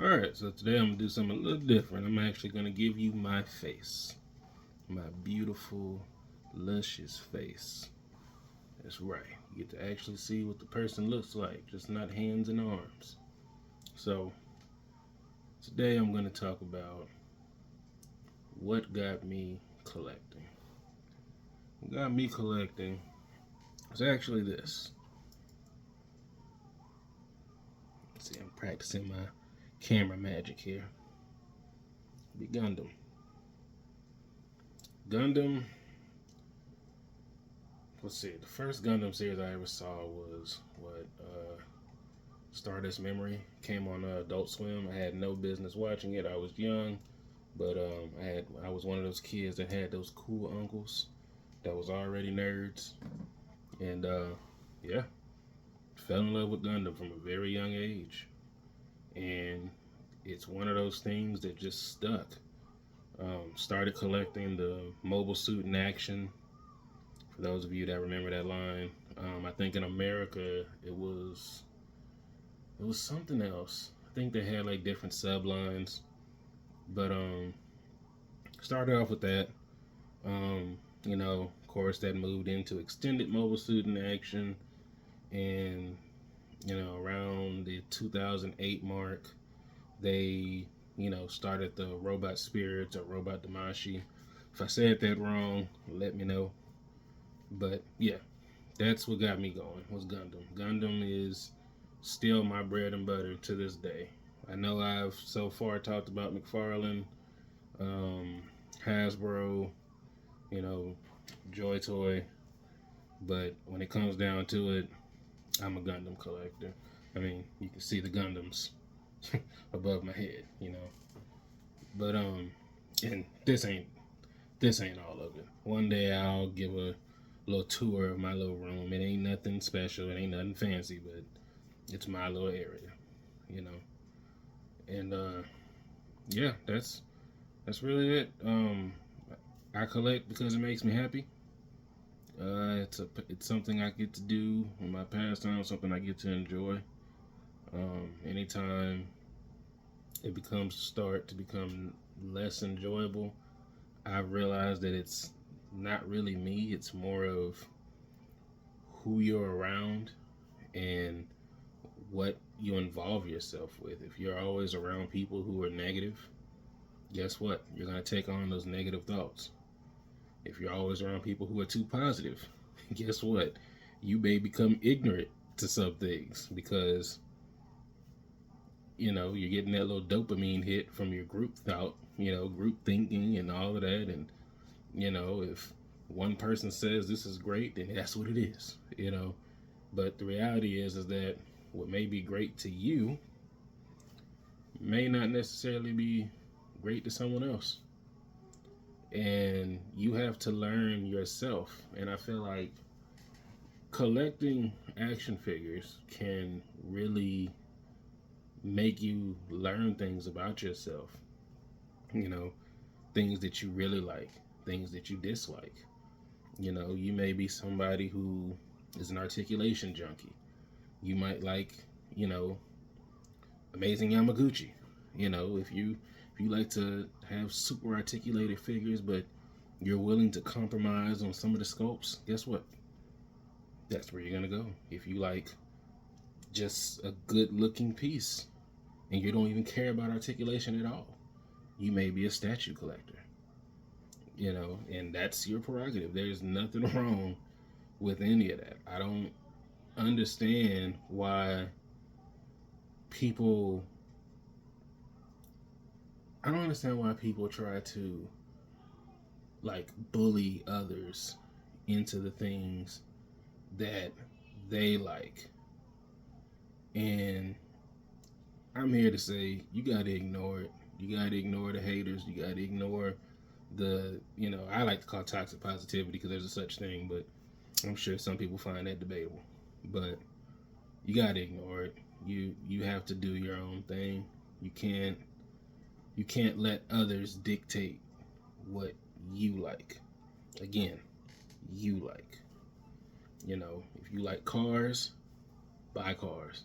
Alright, so today I'm going to do something a little different. I'm actually going to give you my face. My beautiful, luscious face. That's right. You get to actually see what the person looks like, just not hands and arms. So, today I'm going to talk about what got me collecting. What got me collecting was actually this. Let's see, I'm practicing my camera magic here. Be Gundam. Gundam. Let's see. The first Gundam series I ever saw was Stardust Memory. Came on Adult Swim. I had no business watching it. I was young, but I was one of those kids that had those cool uncles that was already nerds, and yeah, fell in love with Gundam from a very young age, and it's one of those things that just stuck. Started collecting the Mobile Suit in Action. For those of you that remember that line, I think in America it was something else. I think they had like different sublines, but started off with that. Of course, that moved into extended Mobile Suit in Action, and around the 2008 mark, they started the Robot Spirits or Robot Damashi. If I said that wrong, let me know. But yeah, that's what got me going. Was Gundam. Gundam is still my bread and butter to this day. I know I've so far talked about McFarlane, um, Hasbro, you know, Joy Toy, but when it comes down to it, I'm a Gundam collector. I mean, you can see the Gundams above my head, But and this ain't all of it. One day I'll give a little tour of my little room. It ain't nothing special. It ain't nothing fancy, but it's my little area, you know. And yeah, that's really it. I collect because it makes me happy. It's something I get to do in my pastime, something I get to enjoy. Anytime it becomes start to become less enjoyable, I realize that it's not really me. It's more of who you're around and what you involve yourself with. If you're always around people who are negative, guess what? You're going to take on those negative thoughts. If you're always around people who are too positive, guess what? You may become ignorant to some things because you're getting that little dopamine hit from your group thought, group thinking and all of that. And if one person says this is great, then that's what it is. But the reality is that what may be great to you may not necessarily be great to someone else. And you have to learn yourself. And I feel like collecting action figures can really make you learn things about yourself. You know, things that you really like, things that you dislike. You may be somebody who is an articulation junkie. You might like, you know, Amazing Yamaguchi. If you like to have super articulated figures, but you're willing to compromise on some of the sculpts, guess what? That's where you're gonna go. If you like just a good looking piece and you don't even care about articulation at all, you may be a statue collector. And that's your prerogative. There's nothing wrong with any of that. Understand why people I don't understand why people try to like bully others into the things that they like. And I'm here to say you gotta ignore it. You gotta ignore the haters. You gotta ignore I like to call toxic positivity because there's a such thing, but I'm sure some people find that debatable. But you gotta ignore it. You have to do your own thing. You can't let others dictate what you like. Again, you like. If you like cars, buy cars.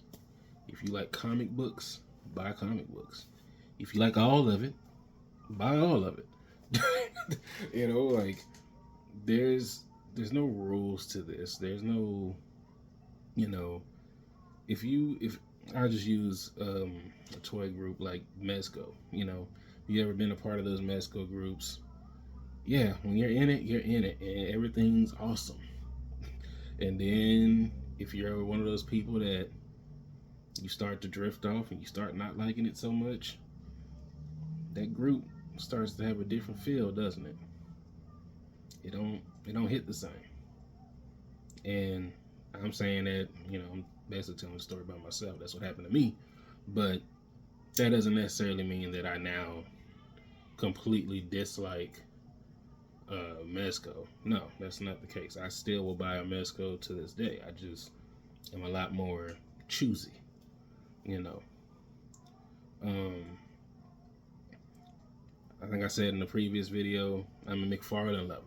If you like comic books, buy comic books. If you like all of it, buy all of it. You know, like there's no rules to this. There's no, you know, if I just use a toy group like Mezco, you know, you ever been a part of those Mezco groups? Yeah, when you're in it, and everything's awesome. And then if you're one of those people that you start to drift off and you start not liking it so much, that group starts to have a different feel, doesn't it? It don't hit the same. And I'm saying that, you know, I'm basically telling the story about myself. That's what happened to me. But that doesn't necessarily mean that I now completely dislike Mezco. No, that's not the case. I still will buy a Mezco to this day. I just am a lot more choosy, you know. Um, I think I said in the previous video, I'm a McFarlane lover.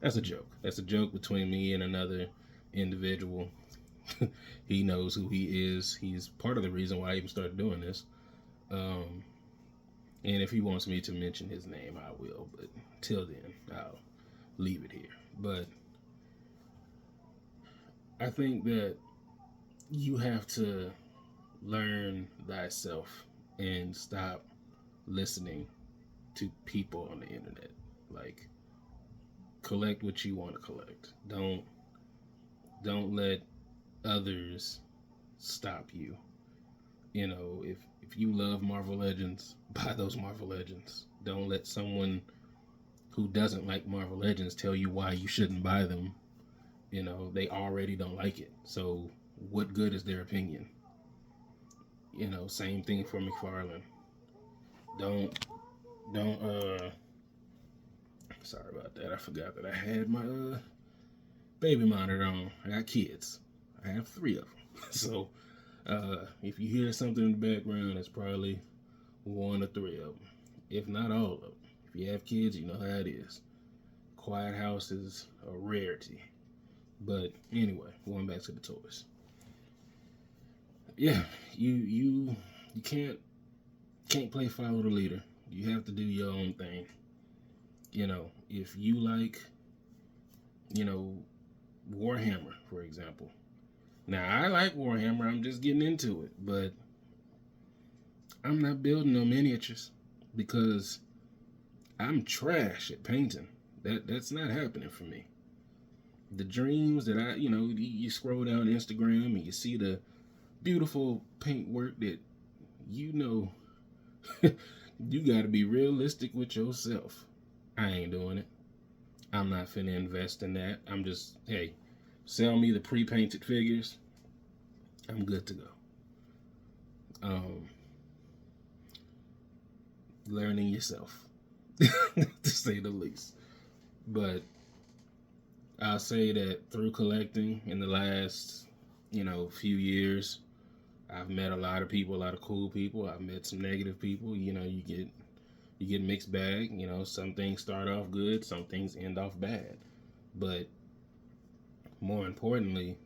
That's a joke. That's a joke between me and another individual. He knows who he is. He's part of the reason why I even started doing this. Um, and if he wants me to mention his name, I will. But till then, I'll leave it here. But I think that you have to learn thyself and stop listening to people on the internet. Like, collect what you want to collect. Don't let others stop you. You know, if you love Marvel Legends, buy those Marvel Legends. Don't let someone who doesn't like Marvel Legends tell you why you shouldn't buy them. You know, they already don't like it. So what good is their opinion? You know, same thing for McFarlane. Don't sorry about that. I forgot that I had my baby monitor on. I got kids. I have 3 of them. So if you hear something in the background, it's probably 1 or 3 of them, if not all of them. If you have kids, you know how it is. Quiet house is a rarity. But anyway, going back to the toys. Yeah, you can't play follow the leader. You have to do your own thing. You know, if you like, you know, Warhammer, for example. Now, I like Warhammer. I'm just getting into it. But I'm not building no miniatures because I'm trash at painting. That's not happening for me. The dreams that you scroll down Instagram and you see the beautiful paint work that you know you got to be realistic with yourself. I ain't doing it. I'm not finna invest in that. I'm just, hey, sell me the pre-painted figures. I'm good to go. Learning yourself, to say the least. But I'll say that through collecting in the last, few years, I've met a lot of people, a lot of cool people. I've met some negative people. You know, you get mixed bag. You know, some things start off good, some things end off bad. But more importantly,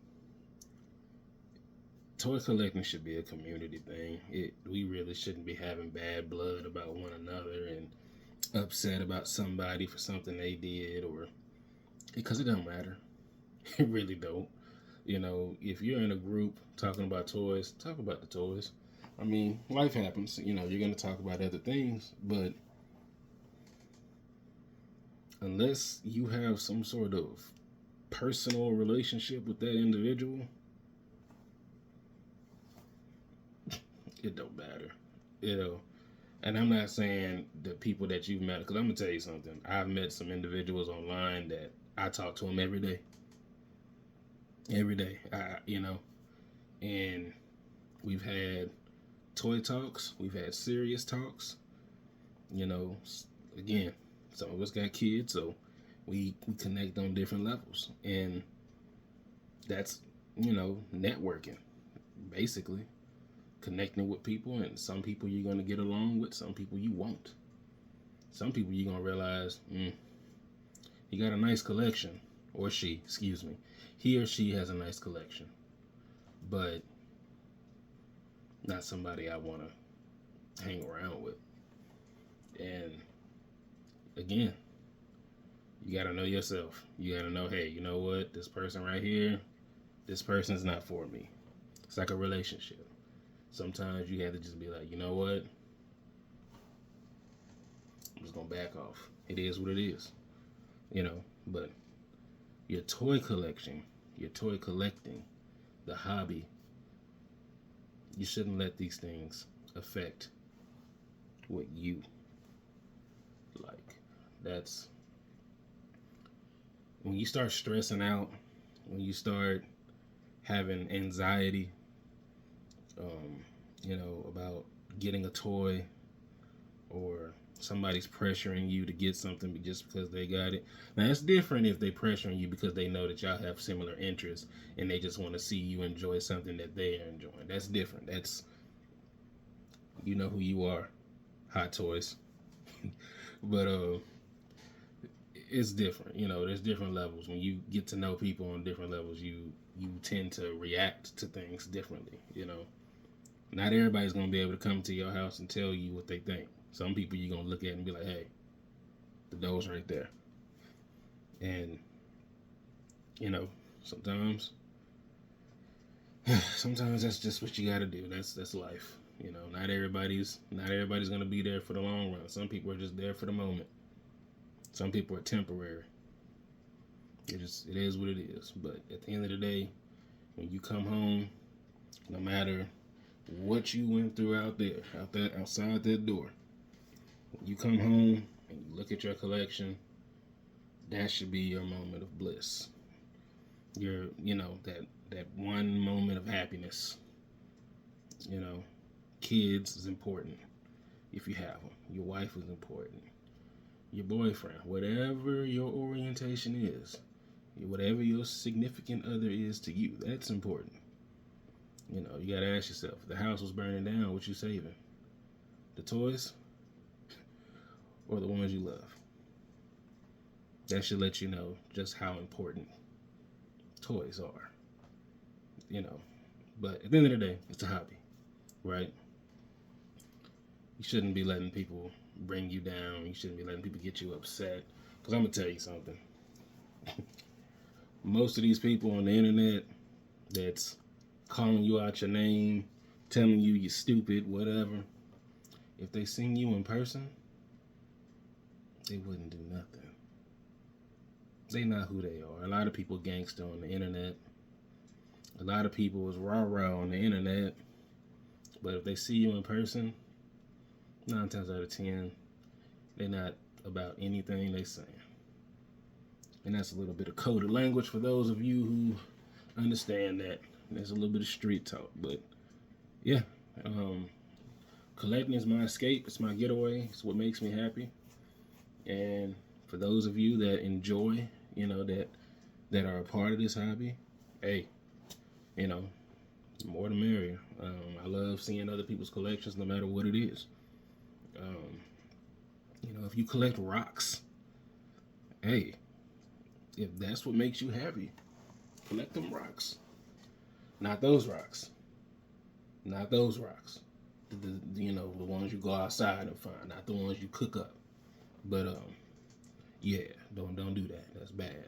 toy collecting should be a community thing. We really shouldn't be having bad blood about one another and upset about somebody for something they did, or because it don't matter. It really don't. You know, if you're in a group talking about toys, talk about the toys. I mean, life happens. You know, you're going to talk about other things, but unless you have some sort of personal relationship with that individual, it don't matter. You know, and I'm not saying the people that you've met, because I'm going to tell you something. I've met some individuals online that I talk to them every day. Every day, and we've had toy talks, we've had serious talks. You know, again, some of us got kids, so we connect on different levels, and that's networking, basically connecting with people. And some people you're gonna get along with, some people you won't. Some people you're gonna realize, he got a nice collection, or she, excuse me. He or she has a nice collection, but not somebody I want to hang around with. And again, you got to know yourself. You got to know, hey, you know what? This person right here, this person's not for me. It's like a relationship. Sometimes you have to just be like, you know what? I'm just going to back off. It is what it is, But your toy collection, your toy collecting, the hobby, you shouldn't let these things affect what you like. That's when you start stressing out, when you start having anxiety, about getting a toy, or somebody's pressuring you to get something just because they got it. Now, it's different if they pressuring you because they know that y'all have similar interests and they just want to see you enjoy something that they are enjoying. That's different. That's, you know who you are, Hot Toys. But it's different. There's different levels. When you get to know people on different levels, you tend to react to things differently. Not everybody's gonna be able to come to your house and tell you what they think. Some people you're gonna look at and be like, hey, the door's right there. And sometimes that's just what you gotta do. That's life. Not everybody's gonna be there for the long run. Some people are just there for the moment. Some people are temporary. It is what it is. But at the end of the day, when you come home, no matter what you went through outside that door, when you come home and you look at your collection, that should be your moment of bliss. That one moment of happiness. Kids is important if you have them. Your wife is important. Your boyfriend, whatever your orientation is, whatever your significant other is to you, that's important. You gotta ask yourself, if the house was burning down, what you saving? The toys or the ones you love? That should let you know just how important toys are. But at the end of the day, it's a hobby, right? You shouldn't be letting people bring you down. You shouldn't be letting people get you upset. Because I'm going to tell you something. Most of these people on the internet that's calling you out your name, telling you you're stupid, whatever, if they seen you in person, they wouldn't do nothing. They not who they are. A lot of people gangster on the internet. A lot of people is rah-rah on the internet. But if they see you in person, 9 times out of 10, they're not about anything they saying. And that's a little bit of coded language for those of you who understand that. There's a little bit of street talk. But yeah, collecting is my escape. It's my getaway. It's what makes me happy. And for those of you that enjoy, that are a part of this hobby, hey, more the merrier. I love seeing other people's collections, no matter what it is. If you collect rocks, hey, if that's what makes you happy, collect them rocks. Not those rocks. Not those rocks. The ones you go outside and find, not the ones you cook up. But yeah, don't do that. That's bad.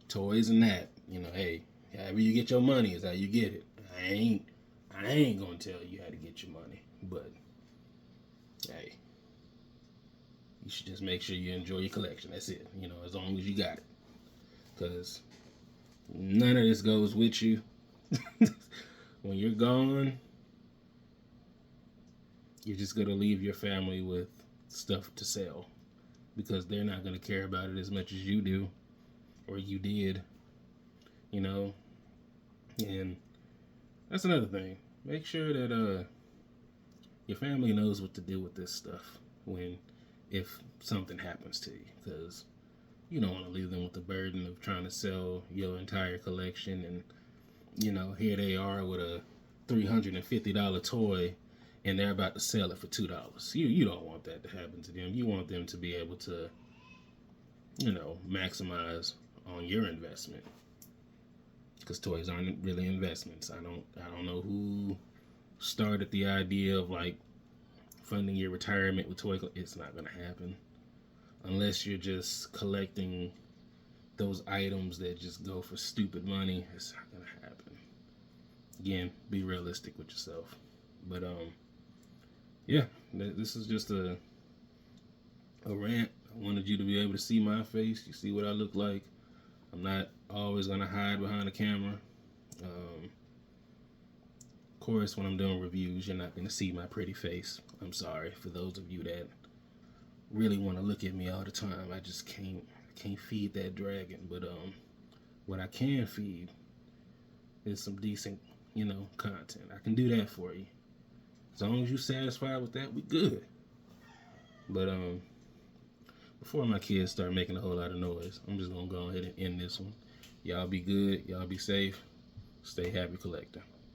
Toys and that, hey, however you get your money is how you get it. I ain't gonna tell you how to get your money, but hey, you should just make sure you enjoy your collection. That's it. As long as you got it, because none of this goes with you. When you're gone, you're just gonna leave your family with stuff to sell, because they're not gonna care about it as much as you do, or you did. And that's another thing. Make sure that your family knows what to do with this stuff if something happens to you, because you don't want to leave them with the burden of trying to sell your entire collection, and here they are with a $350 toy and they're about to sell it for $2. You don't want that to happen to them. You want them to be able to maximize on your investment, because toys aren't really investments. I don't know who started the idea of like funding your retirement with toy. It's not gonna happen unless you're just collecting those items that just go for stupid money. It's not gonna happen. Again, be realistic with yourself. But yeah, this is just a rant. I wanted you to be able to see my face. You see what I look like. I'm not always gonna hide behind the camera. Of course, when I'm doing reviews, you're not gonna see my pretty face. I'm sorry for those of you that really want to look at me all the time. I just can't feed that dragon. But what I can feed is some decent, content. I can do that for you. As long as you're satisfied with that, we good. But before my kids start making a whole lot of noise, I'm just gonna go ahead and end this one. Y'all be good. Y'all be safe. Stay happy, collector.